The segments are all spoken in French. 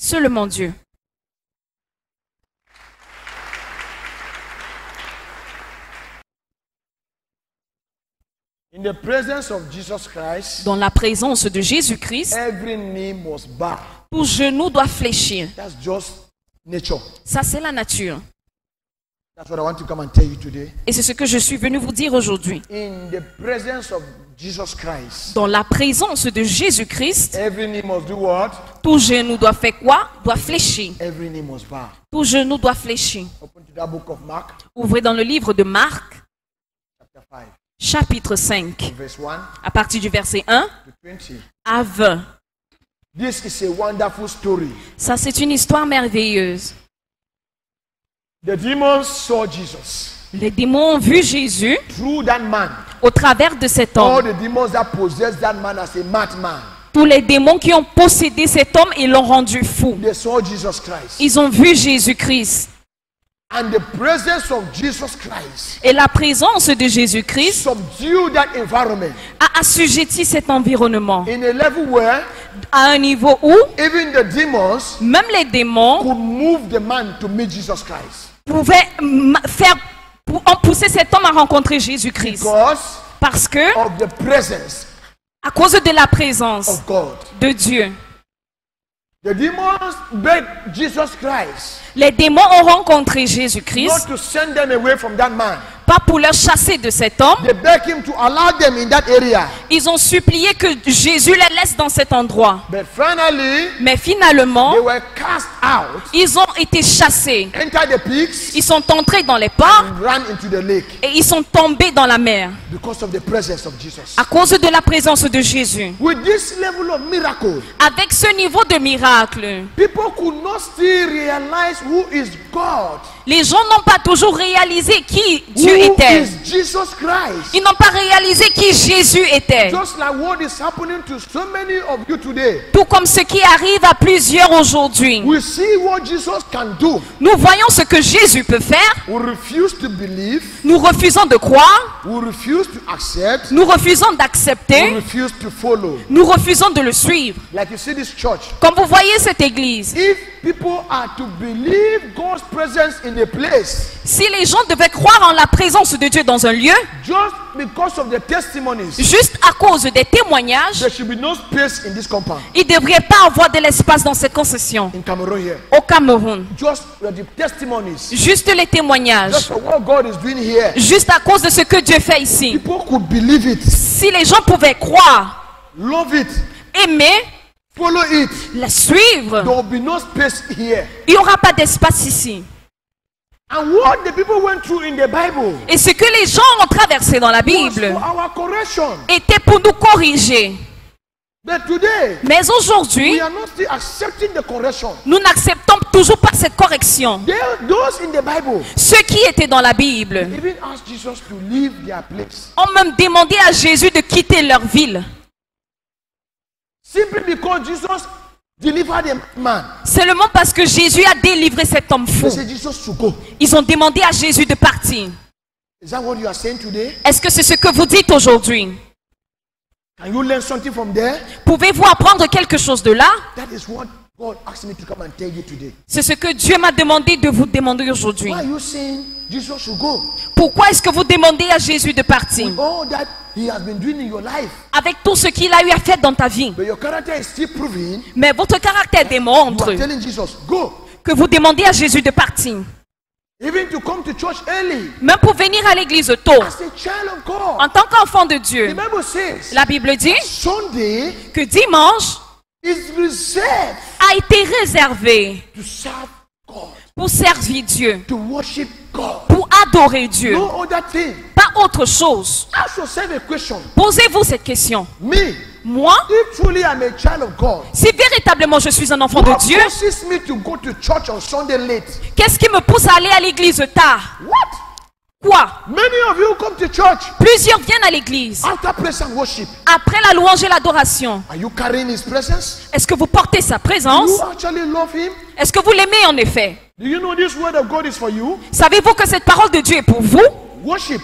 Seulement Dieu. In the presence of Jesus Christ, Dans la présence de Jésus-Christ, every knee must bow. tout genou doit fléchir. That's just nature. Ça, c'est la nature. That's what I want to come and tell you today. Et c'est ce que je suis venu vous dire aujourd'hui. In the presence of Jesus Christ, Dans la présence de Jésus-Christ, every knee must do what? tout genou doit faire quoi? Doit fléchir. Every knee must bow. Tout genou doit fléchir. Open to that book of Mark, Ouvrez dans le livre de Marc, chapter 5, chapitre 5, verse 1 à partir du verset 1 to 20. à 20. This is a wonderful story. Ça, c'est une histoire merveilleuse. The demons saw Jesus Les démons ont vu Jésus through that man. au travers de cet All homme. the demons that possessed that man as a madman, Tous les démons qui ont possédé cet homme et l'ont rendu fou. they saw Jesus Christ. Ils ont vu Jésus-Christ. And the presence of Jesus Christ Et la présence de Jésus-Christ subdued that environment a assujetti cet environnement in a level where à un niveau où even the demons même les démons could move the man to meet Jesus Christ. pouvaient pousser cet homme à rencontrer Jésus-Christ. Because Parce que, of the presence à cause de la présence of God. de Dieu, The demons begged Jesus Christ les démons ont rencontré Jésus-Christ, not to send them away from that man. pas pour leur chasser de cet homme. They begged him to allow them in that area. Ils ont supplié que Jésus les laisse dans cet endroit. But finally, Mais finalement, they were cast out, ils ont été chassés. entered the pigs, Ils sont entrés dans les ports and ran into the lake et ils sont tombés dans la mer because of the presence of Jesus. à cause de la présence de Jésus. With this level of miracle, Avec ce niveau de miracle, people could not still realize who is God, les gens n'ont pas toujours réalisé qui who Dieu était. is Jesus Christ. Ils n'ont pas réalisé qui Jésus était. Just like what is happening to so many of you today. Tout comme ce qui arrive à plusieurs aujourd'hui. We see what Jesus can do. Nous voyons ce que Jésus peut faire. We refuse to believe. Nous refusons de croire. We refuse to accept. Nous refusons We d'accepter. refuse to follow. Nous refusons de le suivre. Like you see this church. Comme vous voyez cette église, If people are to believe God's presence in a place, si les gens devaient croire en la présence de Dieu dans un lieu, just because of the testimonies, juste à cause des témoignages, there should be no space in this compound. il ne devrait pas avoir de l'espace dans cette concession. In Cameroon here. Au Cameroun, Just the testimonies. juste les Just témoignages, for what God is doing here. juste à cause de ce que Dieu fait ici. People could believe it, Si les gens pouvaient croire, love it, aimer, follow it. la suivre, There will be no space here. il n'y aura pas d'espace ici. And what the people went through in the Bible Et ce que les gens ont traversé dans la was Bible for our correction. était pour nous corriger. But today, Mais aujourd'hui, we are not still accepting the correction. nous n'acceptons toujours pas cette correction. Those in the Bible Ceux qui étaient dans la Bible even asked Jesus to leave their place. ont même demandé à Jésus de quitter leur ville. Simply because Jesus delivered a man. Seulement parce que Jésus a délivré cet homme fou. They said Jesus to go. Ils ont demandé à Jésus de partir. Is that what you are saying today? Est-ce que c'est ce que vous dites aujourd'hui? Can you learn something from there? Pouvez-vous apprendre quelque chose de là? That is what God asked me to come and tell you today. C'est ce que Dieu m'a demandé de vous demander aujourd'hui. Why are you saying Jesus should go? Pourquoi est-ce que vous demandez à Jésus de partir? With all that he has been doing in your life. Avec tout ce qu'il a eu à faire dans ta vie. But your character is still proving. Mais votre caractère You démontre are telling Jesus, go. que vous demandez à Jésus de partir. Even to come to church early. Même pour venir à l'église tôt. As a child of God. En tant qu'enfant de The Dieu. Bible says La Bible dit Sunday que dimanche is reserved a été réservé to serve God. pour servir Dieu. To worship God. Pour adorer Dieu. No other thing. Pas autre chose. Ask yourself a question. Posez-vous cette question. Me, Moi, if truly I'm a child of God, si véritablement je suis un enfant de what Dieu, forces me to go to church on Sunday late? qu'est-ce qui me pousse à aller à l'église tard? What? Quoi? Many of you come to church Plusieurs viennent à l'église after praise and worship. après la louange et l'adoration. Are you carrying his presence? Est-ce que vous portez sa Do présence? you actually love him? Est-ce que vous l'aimez en effet? Do you know this word of God is for you? Savez-vous que cette parole de Dieu est pour vous? Worship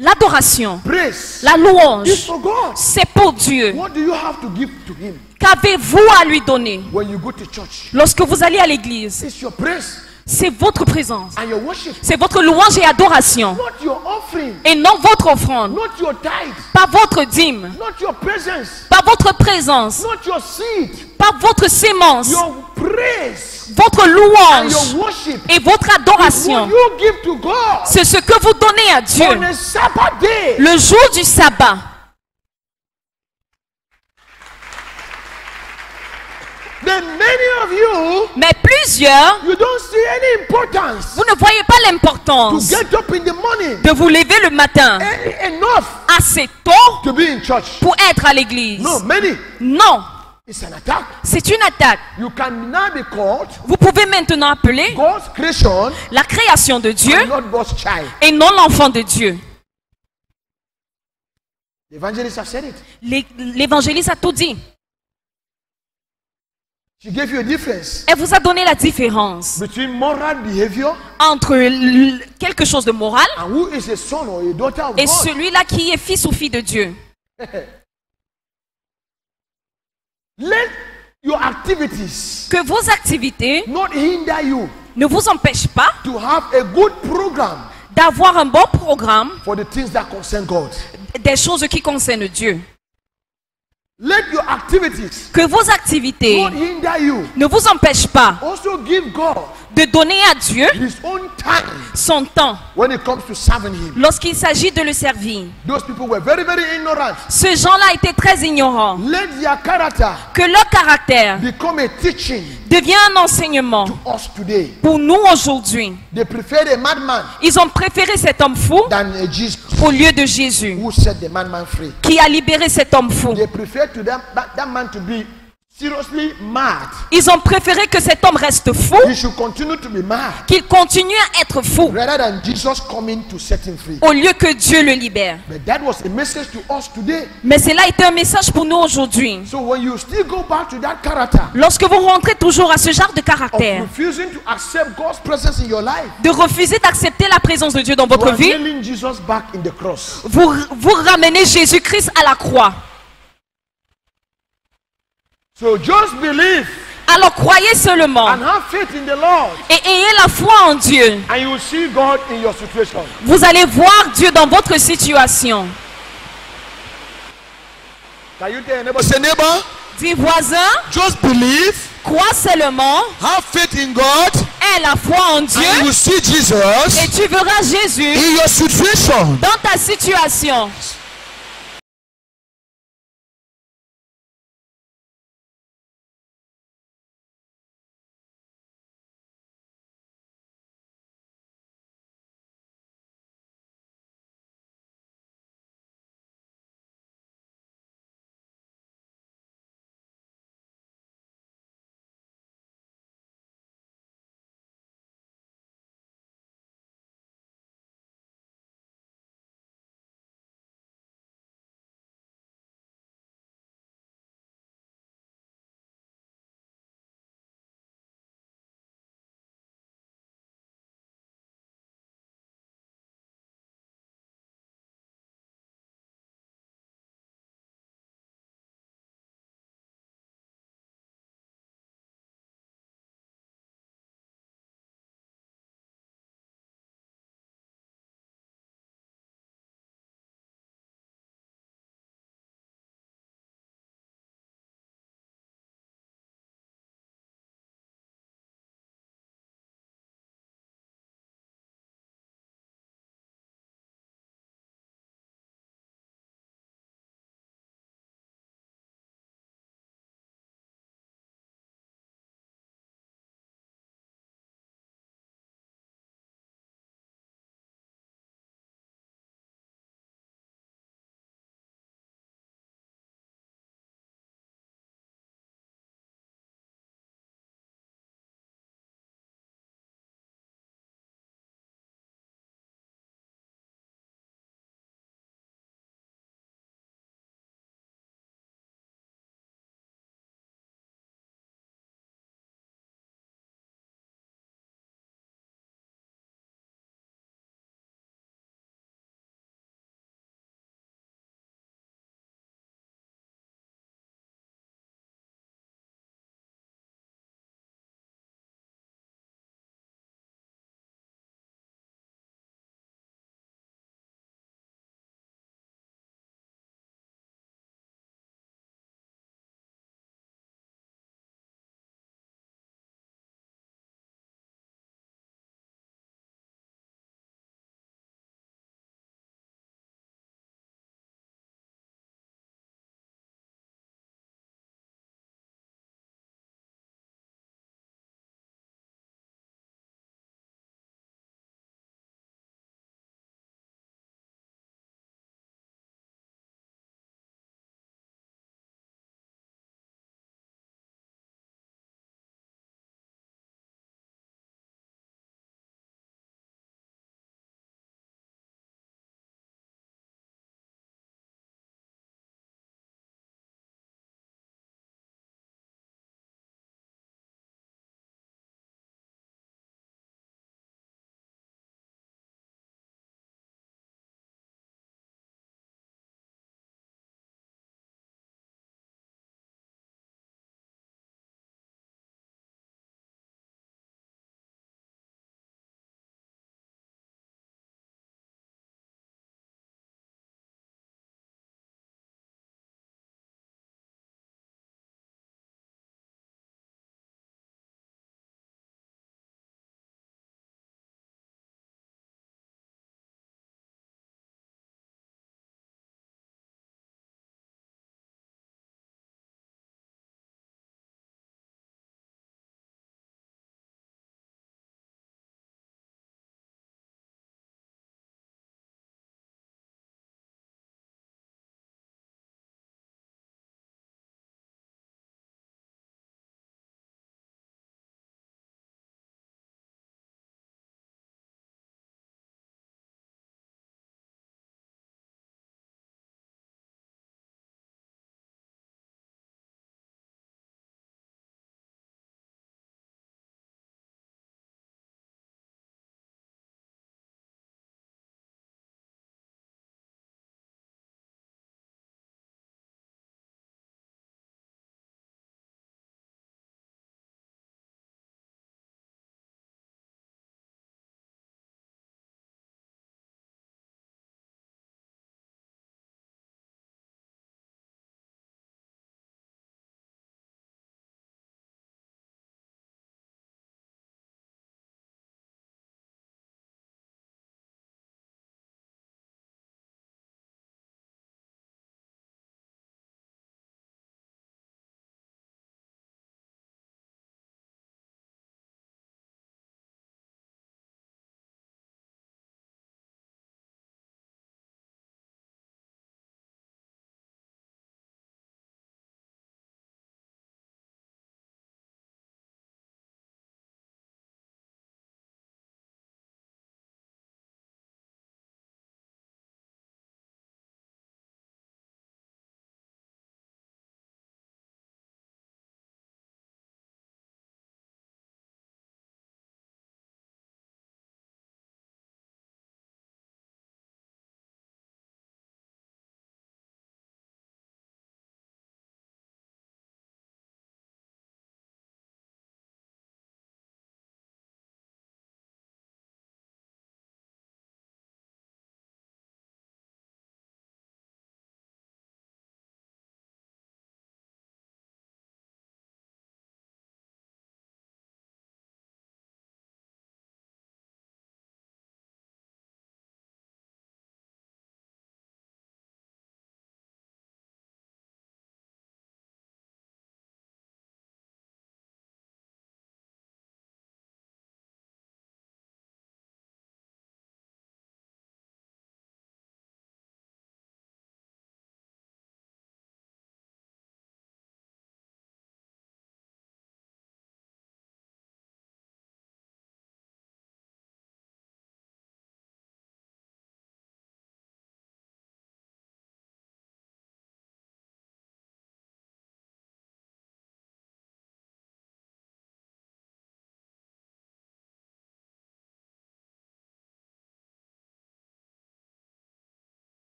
L'adoration, praise la is louange, for God. c'est pour Dieu. What do you have to give to Him Qu'avez-vous à lui donner when you go to church? lorsque vous allez à l'église? It's your praise C'est votre présence. and your worship, C'est votre louange et adoration. not your offering, Et non votre offrande. not your tithe, Pas votre dîme. not your presence, Pas votre présence. not your seed, Pas votre sémence. your praise Votre and louange your worship. et votre What adoration. you give to God C'est ce que vous donnez à Dieu on a Sabbath day. le jour du sabbat. Then many of you, Mais plusieurs, you don't see any importance vous ne voyez pas to l'importance get up in the morning de vous lever le matin enough assez tôt to be in church. pour être à l'église. No, many. Non, It's an attack. c'est une attaque. You can now be called Vous pouvez maintenant appeler God's creation la création de Dieu and not God's child. et non l'enfant de Dieu. The evangelists have said it. L'évangéliste a tout dit. She gave you a difference Elle vous a donné la différence between moral behavior entre quelque chose de moral and who is a son or a daughter of et God. celui-là qui est fils ou fille de Dieu. Let your activities Que vos activités not hinder you ne vous empêchent pas to have a good program d'avoir un bon programme for the things that concern God. des choses qui concernent Dieu. Let your activities Que vos activités not hinder you. ne vous empêchent pas Also give God de donner à Dieu His own time son temps when it comes to serving Him. lorsqu'il s'agit de le servir. Those people were very, very ignorant. Ces gens-là étaient très ignorants. Let their character Que leur caractère become a teaching devient un enseignement to us today. pour nous aujourd'hui. They preferred a madman Ils ont préféré cet homme fou than a Jesus au lieu de Jésus who set the madman free. qui a libéré cet homme fou. They preferred to that man to be seriously mad. Ils ont préféré que cet homme reste fou, He should continue to be mad qu'il continue à être fou, rather than Jesus coming to set him free. au lieu que Dieu le libère. But that was a message to us today. Mais cela a été un message pour nous aujourd'hui. So when you still go back to that character Lorsque vous rentrez toujours à ce genre de of caractère, refusing to accept God's presence in your life, de refuser d'accepter la présence de Dieu dans you votre are vie, nailing Jesus back in the cross. vous ramenez Jésus-Christ à la croix. So just believe Alors croyez seulement and have faith in the Lord, et ayez la foi en Dieu. and you will see God in your situation. Vous allez voir Dieu dans votre situation. Can you tell your neighbor? Say, neighbor, Dis voisin, just believe, crois seulement, have faith in God, aie la foi en Dieu and you will see Jesus et tu verras Jésus in your situation. dans ta situation.